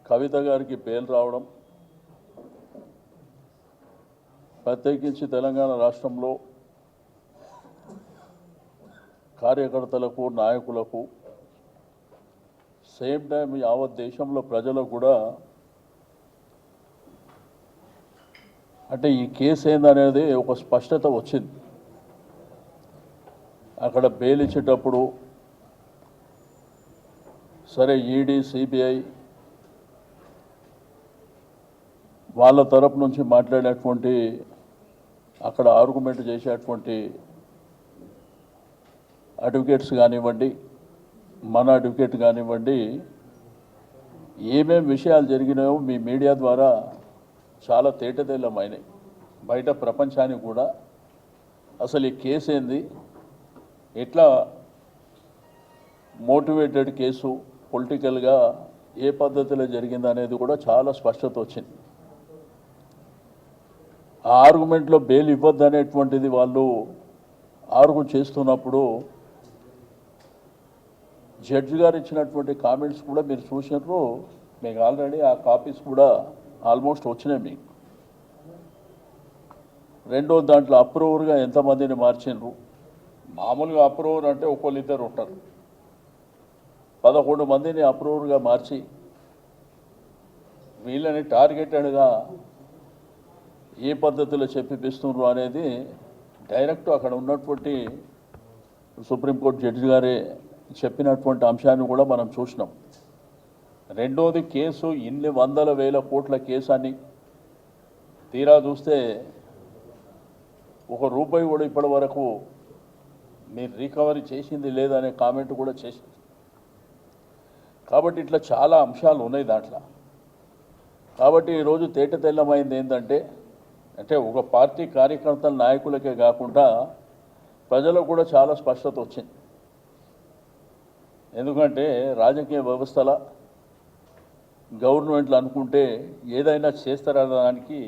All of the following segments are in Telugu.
కవిత గారికి బెయిల్ రావడం, ప్రత్యేకించి తెలంగాణ రాష్ట్రంలో కార్యకర్తలకు, నాయకులకు, సేమ్ టైం యావత్ దేశంలో ప్రజలకు కూడా అంటే ఈ కేసు ఏందనేది ఒక స్పష్టత వచ్చింది. అక్కడ బెయిల్ ఇచ్చేటప్పుడు సరే ఈడీ, సిబిఐ వాళ్ళ తరపు నుంచి మాట్లాడేటువంటి అక్కడ ఆర్గ్యుమెంట్ చేసేటువంటి అడ్వకేట్స్ కానివ్వండి, మన అడ్వకేట్ కానివ్వండి, ఏమేం విషయాలు జరిగినాయో మీ మీడియా ద్వారా చాలా తేటతెల్లమైనాయి. బయట ప్రపంచానికి కూడా అసలు ఈ కేసు ఏంది, ఎట్లా మోటివేటెడ్ కేసు, పొలిటికల్గా ఏ పద్ధతిలో జరిగింది అనేది కూడా చాలా స్పష్టత వచ్చింది. ఆ ఆర్గ్యుమెంట్లో బెయిల్ ఇవ్వద్దు అనేటువంటిది వాళ్ళు ఆర్గ్యూ చేస్తున్నప్పుడు జడ్జి గారు ఇచ్చినటువంటి కామెంట్స్ కూడా మీరు చూసినారు. మీకు ఆల్రెడీ ఆ కాపీస్ కూడా ఆల్మోస్ట్ వచ్చినాయి మీకు. రెండో దాంట్లో అప్రూవర్గా ఎంతమందిని మార్చినారు. మామూలుగా అప్రూవర్ అంటే ఒకళ్ళిద్దరు ఉంటారు. 11 మందిని అప్రూవర్గా మార్చి వీళ్ళని టార్గెటెడ్గా ఏ పద్ధతిలో చెప్పిస్తున్నారు అనేది డైరెక్ట్ అక్కడ ఉన్నటువంటి సుప్రీంకోర్టు జడ్జి గారే చెప్పినటువంటి అంశాన్ని కూడా మనం చూసినాం. రెండోది, కేసు ఇన్ని వందల వేల కోట్ల కేసు అని తీరా చూస్తే ₹1 కూడా ఇప్పటి వరకు మీరు రికవరీ చేసింది లేదనే కామెంట్ కూడా చేసింది. కాబట్టి ఇట్లా చాలా అంశాలు ఉన్నాయి దాంట్లో. కాబట్టి ఈరోజు తేటతెల్లమైంది ఏంటంటే ఒక పార్టీ కార్యకర్తల, నాయకులకే కాకుండా ప్రజలకు కూడా చాలా స్పష్టత వచ్చింది. ఎందుకంటే రాజకీయ వ్యవస్థల గవర్నమెంట్లు అనుకుంటే ఏదైనా చేస్తారనడానికి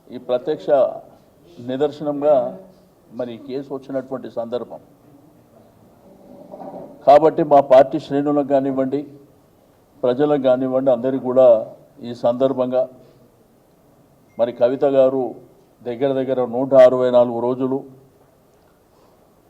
ఈ ప్రత్యక్ష నిదర్శనంగా మరి కేసు వచ్చినటువంటి సందర్భం. కాబట్టి మా పార్టీ శ్రేణులకు కానివ్వండి, ప్రజలకు కానివ్వండి, అందరికీ కూడా ఈ సందర్భంగా మరి కవిత గారు దగ్గర 164 రోజులు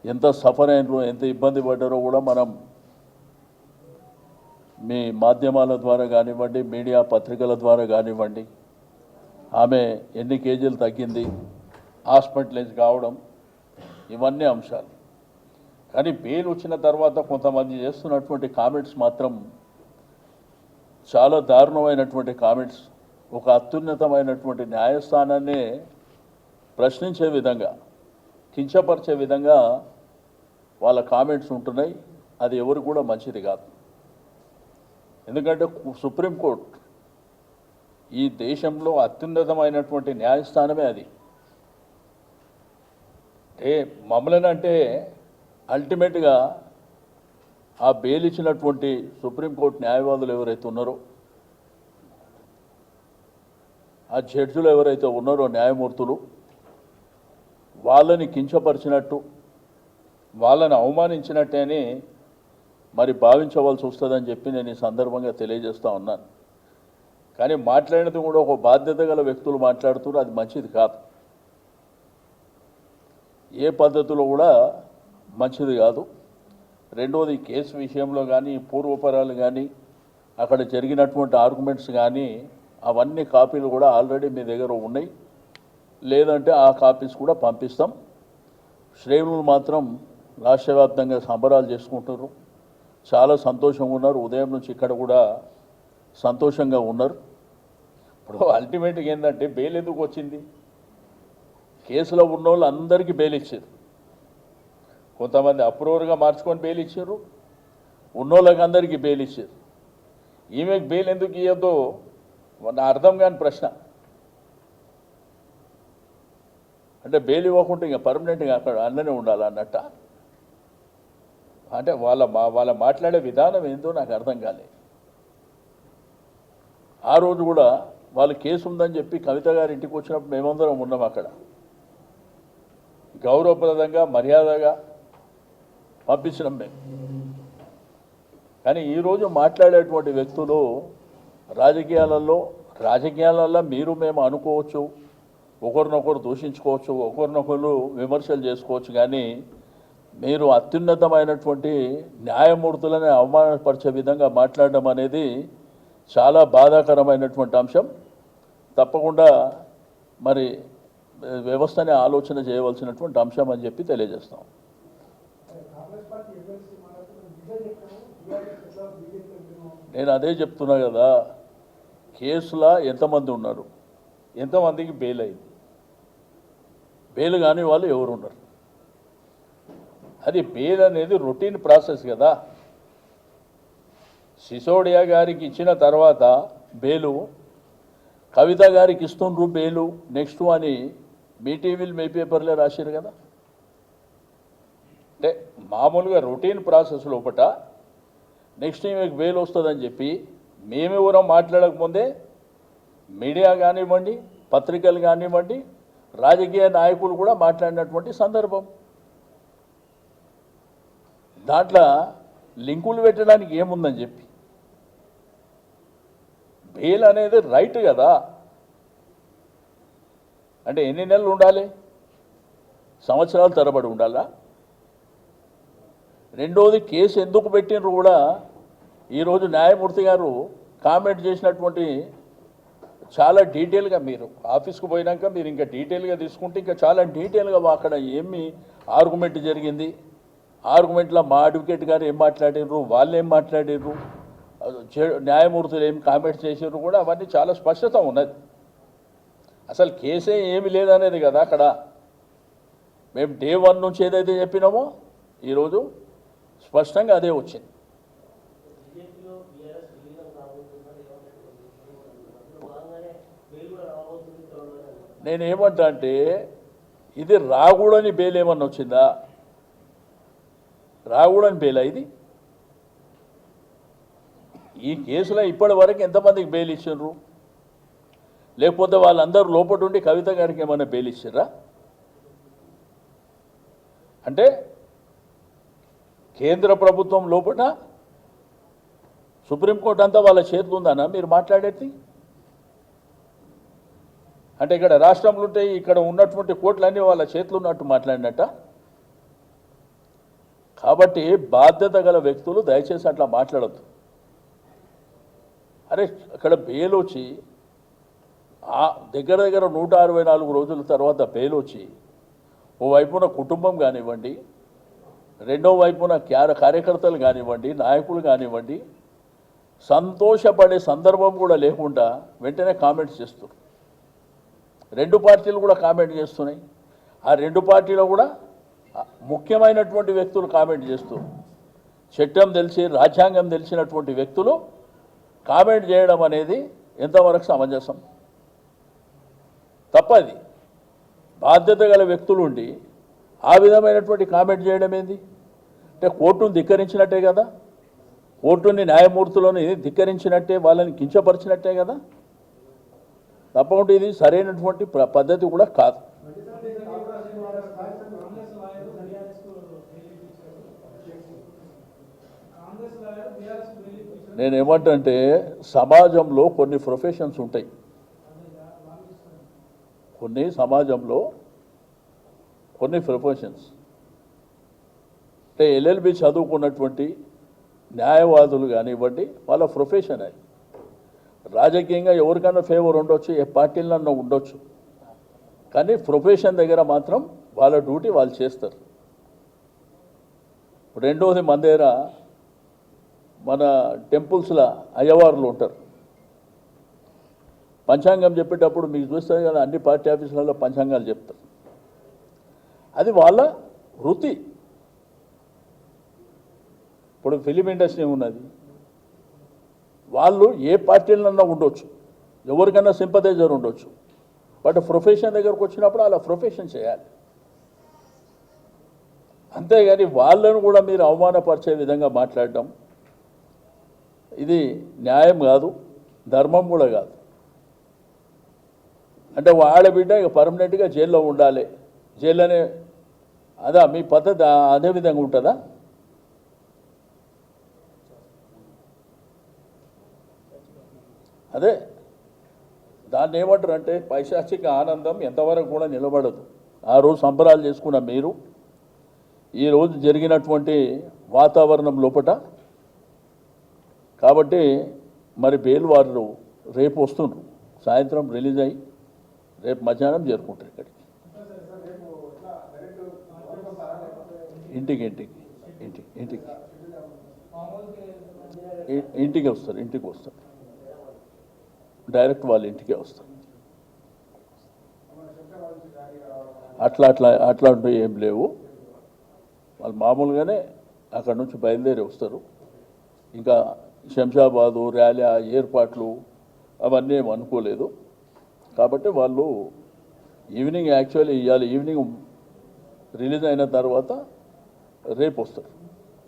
ఎంత సఫర్ అయినరో, ఎంత ఇబ్బంది పడ్డారో కూడా మనం మీ మాధ్యమాల ద్వారా కానివ్వండి, మీడియా పత్రికల ద్వారా కానివ్వండి, ఆమె ఎన్ని కేజీలు తగ్గింది, హాస్పిటలైజ్ కావడం, ఇవన్నీ అంశాలు. కానీ బెయిల్ వచ్చిన తర్వాత కొంతమంది చేస్తున్నటువంటి కామెంట్స్ మాత్రం చాలా దారుణమైనటువంటి కామెంట్స్. ఒక అత్యున్నతమైనటువంటి న్యాయస్థానాన్ని ప్రశ్నించే విధంగా, కించపరిచే విధంగా వాళ్ళ కామెంట్స్ ఉంటున్నాయి. అది ఎవరు కూడా మంచిది కాదు. ఎందుకంటే సుప్రీంకోర్టు ఈ దేశంలో అత్యున్నతమైనటువంటి న్యాయస్థానమే అది. మమ్మల్ని అంటే అల్టిమేట్గా ఆ బెయిల్ ఇచ్చినటువంటి సుప్రీంకోర్టు న్యాయవాదులు ఎవరైతే ఉన్నారో, ఆ జడ్జిలు ఎవరైతే ఉన్నారో, న్యాయమూర్తులు, వాళ్ళని కించపరిచినట్టు, వాళ్ళని అవమానించినట్టే అని మరి భావించవలసి వస్తుందని చెప్పి నేను ఈ సందర్భంగా తెలియజేస్తూ ఉన్నాను. కానీ మాట్లాడినది కూడా ఒక బాధ్యత గల వ్యక్తులు మాట్లాడుతున్నారు, అది మంచిది కాదు. ఏ పద్ధతిలో కూడా మంచిది కాదు. రెండోది, కేసు విషయంలో కానీ, పూర్వపరాలు కానీ, అక్కడ జరిగినటువంటి ఆర్గ్యుమెంట్స్ కానీ, అవన్నీ కాపీలు కూడా ఆల్రెడీ మీ దగ్గర ఉన్నాయి. లేదంటే ఆ కాపీస్ కూడా పంపిస్తాం. శ్రేణులు మాత్రం రాష్ట్ర వ్యాప్తంగా సంబరాలు చేసుకుంటున్నారు, చాలా సంతోషంగా ఉన్నారు. ఉదయం నుంచి ఇక్కడ కూడా సంతోషంగా ఉన్నారు. ఇప్పుడు అల్టిమేట్గా ఏంటంటే బెయిల్ ఎందుకు వచ్చింది? కేసులో ఉన్న వాళ్ళు అందరికీ బెయిల్ ఇచ్చారు. కొంతమంది అప్రూవర్గా మార్చుకొని బెయిల్ ఇచ్చారు, ఉన్నోళ్ళకి అందరికీ బెయిల్ ఇచ్చారు. ఈమెకు బెయిల్ ఎందుకు ఇవ్వద్దో నా అర్థం కాని ప్రశ్న. అంటే బెయిల్ ఇవ్వకుండా ఇంకా పర్మనెంట్గా అక్కడ అన్ననే ఉండాలన్నట్ట. అంటే వాళ్ళ మాట్లాడే విధానం ఏందో నాకు అర్థం కాలేదు. ఆ రోజు కూడా వాళ్ళు కేసు ఉందని చెప్పి కవిత గారి ఇంటికి వచ్చినప్పుడు మేమందరం ఉన్నాం. అక్కడ గౌరవప్రదంగా, మర్యాదగా పంపించినాం మేము. కానీ ఈరోజు మాట్లాడేటువంటి వ్యక్తులు రాజకీయాలలో మీరు మేము అనుకోవచ్చు, ఒకరినొకరు దూషించుకోవచ్చు, ఒకరినొకరు విమర్శలు చేసుకోవచ్చు, కానీ మీరు అత్యున్నతమైనటువంటి న్యాయమూర్తులను అవమానపరిచే విధంగా మాట్లాడడం అనేది చాలా బాధాకరమైనటువంటి అంశం. తప్పకుండా మరి వ్యవస్థని ఆలోచన చేయవలసినటువంటి అంశం అని చెప్పి తెలియజేస్తాం. నేను అదే చెప్తున్నా కదా, కేసులో ఎంతమంది ఉన్నారు, ఎంతమందికి బెయిల్ అయింది, బెయిల్ కాని వాళ్ళు ఎవరు ఉన్నారు? అది బెయిల్ అనేది రొటీన్ ప్రాసెస్ కదా. సిసోడియా గారికి ఇచ్చిన తర్వాత బెయిలు, కవిత గారికి ఇస్తుండ్రు బెయిలు నెక్స్ట్ అని మీ టీవీలు మీ పేపర్లే రాశారు కదా. అంటే మామూలుగా రొటీన్ ప్రాసెస్ లోపల నెక్స్ట్ మీకు బెయిల్ వస్తుందని చెప్పి మేమెవరో మాట్లాడకముందే మీడియా కానివ్వండి, పత్రికలు కానివ్వండి, రాజకీయ నాయకులు కూడా మాట్లాడినటువంటి సందర్భం. దాంట్లో లింకులు పెట్టడానికి ఏముందని చెప్పి, బెయిల్ అనేది రైట్ కదా. అంటే ఎన్ని నెలలు ఉండాలి? సంవత్సరాల తరబడి ఉండాలా? రెండోది, కేసు ఎందుకు పెట్టినరు కూడా ఈరోజు న్యాయమూర్తి గారు కామెంట్ చేసినటువంటి చాలా డీటెయిల్గా, మీరు ఆఫీస్కి పోయినాక మీరు ఇంకా డీటెయిల్గా తీసుకుంటే ఇంకా చాలా డీటెయిల్గా అక్కడ ఏమి ఆర్గ్యుమెంట్ జరిగింది, ఆర్గ్యుమెంట్లో మా అడ్వకేట్ గారు ఏం మాట్లాడారు, వాళ్ళు ఏం మాట్లాడారు, న్యాయమూర్తులు ఏం కామెంట్ చేసారు కూడా అవన్నీ చాలా స్పష్టత ఉన్నది. అసలు కేసే ఏమి లేదనేది కదా అక్కడ. మేము డే 1 నుంచి ఏదైతే చెప్పినామో ఈరోజు స్పష్టంగా అదే వచ్చింది. నేనేమంటా అంటే, ఇది రాకూడని బెయిల్ ఏమన్నా వచ్చిందా? రాకూడని బెయిలా ఇది? ఈ కేసులో ఇప్పటి వరకు ఎంతమందికి బెయిల్ ఇచ్చిండ్రు? లేకపోతే వాళ్ళందరూ లోపల ఉండి కవిత గారికి ఏమైనా బెయిల్ ఇచ్చారా? అంటే కేంద్ర ప్రభుత్వం లోపల సుప్రీంకోర్టు అంతా వాళ్ళ చేతులు ఉందన్నా మీరు మాట్లాడేది? అంటే ఇక్కడ రాష్ట్రంలో ఉంటే ఇక్కడ ఉన్నటువంటి కోర్టులన్నీ వాళ్ళ చేతులు ఉన్నట్టు మాట్లాడినట్ట. కాబట్టి బాధ్యత గల వ్యక్తులు దయచేసి అట్లా మాట్లాడద్దు. అరే అక్కడ బెయిల్ వచ్చి దగ్గర 164 రోజుల తర్వాత బెయిల్ వచ్చి ఓవైపున కుటుంబం కానివ్వండి, రెండో వైపున కార్యకర్తలు కానివ్వండి, నాయకులు కానివ్వండి, సంతోషపడే సందర్భం కూడా లేకుండా వెంటనే కామెంట్స్ చేస్తారు. 2 పార్టీలు కూడా కామెంట్ చేస్తున్నాయి. ఆ 2 పార్టీలో కూడా ముఖ్యమైనటువంటి వ్యక్తులు కామెంట్ చేస్తూ, చట్టం తెలిసి రాజ్యాంగం తెలిసినటువంటి వ్యక్తులు కామెంట్ చేయడం అనేది ఎంతవరకు సమంజసం? తప్పది. బాధ్యత గల వ్యక్తులు ఉండి ఆ విధమైనటువంటి కామెంట్ చేయడం ఏంది? అంటే కోర్టును ధిక్కరించినట్టే కదా, కోర్టుని న్యాయమూర్తులను ధిక్కరించినట్టే, వాళ్ళని కించపరిచినట్టే కదా. తప్పకుండా ఇది సరైనటువంటి పద్ధతి కూడా కాదు. నేనేమంటే, సమాజంలో కొన్ని ప్రొఫెషన్స్ ఉంటాయి, సమాజంలో కొన్ని ప్రొఫెషన్స్ అంటే LLB చదువుకున్నటువంటి న్యాయవాదులు కానివ్వండి, వాళ్ళ ప్రొఫెషన్ అది. రాజకీయంగా ఎవరికైనా ఫేవర్ ఉండొచ్చు, ఏ పార్టీలన్నా ఉండొచ్చు, కానీ ప్రొఫెషన్ దగ్గర మాత్రం వాళ్ళ డ్యూటీ వాళ్ళు చేస్తారు. రెండోది, మన దగ్గర మన టెంపుల్స్లో అయ్యవారులు ఉంటారు. పంచాంగం చెప్పేటప్పుడు మీకు చూస్తారు కదా, అన్ని పార్టీ ఆఫీసులలో పంచాంగాలు చెప్తారు. అది వాళ్ళ వృత్తి. ఇప్పుడు ఫిలిం ఇండస్ట్రీ ఉన్నది, వాళ్ళు ఏ పార్టీలన్నా ఉండొచ్చు, ఎవరికైనా సింపథైజర్ ఉండొచ్చు, బట్ ప్రొఫెషన్ దగ్గరకు వచ్చినప్పుడు అలా ప్రొఫెషన్ చేయాలి. అంతేగాని వాళ్ళను కూడా మీరు అవమానపరిచే విధంగా మాట్లాడడం ఇది న్యాయం కాదు, ధర్మం కూడా కాదు. అంటే ఆడబిడ్డ ఇక పర్మనెంట్గా జైల్లో ఉండాలి, జైల్లోనే, అదా మీ పద్ధతి? అదే విధంగా ఉంటుందా? అదే దాన్ని ఏమంటారు అంటే పైశాచిక ఆనందం ఎంతవరకు కూడా నిలబడదు. ఆ రోజు సంబరాలు చేసుకున్న మీరు ఈరోజు జరిగినటువంటి వాతావరణం లోపట కాబట్టి మరి బెయిల్ వారు రేపు వస్తుండ్రు, సాయంత్రం రిలీజ్ అయ్యి రేపు మధ్యాహ్నం చేరుకుంటారు ఇక్కడికి. ఇంటికి ఇంటికి ఇంటికి ఇంటికి ఇంటికి వస్తారు, ఇంటికి వస్తారు, డైరెక్ట్ వాళ్ళ ఇంటికే వస్తారు. అట్లాంటివి ఏం లేవు. వాళ్ళు మామూలుగానే అక్కడ నుంచి బయలుదేరి వస్తారు. ఇంకా శంషాబాదు ర్యాలీ ఏర్పాట్లు అవన్నీ ఏం అనుకోలేదు. కాబట్టి వాళ్ళు ఈవినింగ్ యాక్చువల్లీ ఇవాళ ఈవినింగ్ రిలీజ్ అయిన తర్వాత రేపు వస్తారు.